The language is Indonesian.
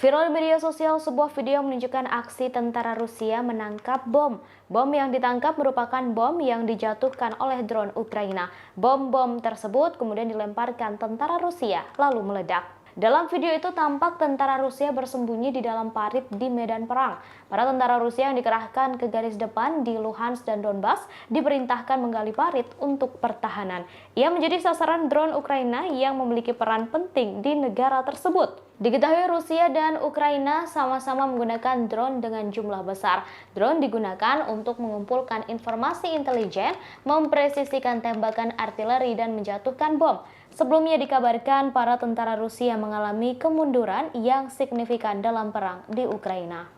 Viral di media sosial, sebuah video menunjukkan aksi tentara Rusia menangkap bom. Bom yang ditangkap merupakan bom yang dijatuhkan oleh drone Ukraina. Bom-bom tersebut kemudian dilemparkan tentara Rusia, lalu meledak. Dalam video itu tampak tentara Rusia bersembunyi di dalam parit di medan perang. Para tentara Rusia yang dikerahkan ke garis depan di Luhansk dan Donbas diperintahkan menggali parit untuk pertahanan. Ia menjadi sasaran drone Ukraina yang memiliki peran penting di negara tersebut. Diketahui Rusia dan Ukraina sama-sama menggunakan drone dengan jumlah besar. Drone digunakan untuk mengumpulkan informasi intelijen, mempresisikan tembakan artileri, dan menjatuhkan bom. Sebelumnya dikabarkan para tentara Rusia mengalami kemunduran yang signifikan dalam perang di Ukraina.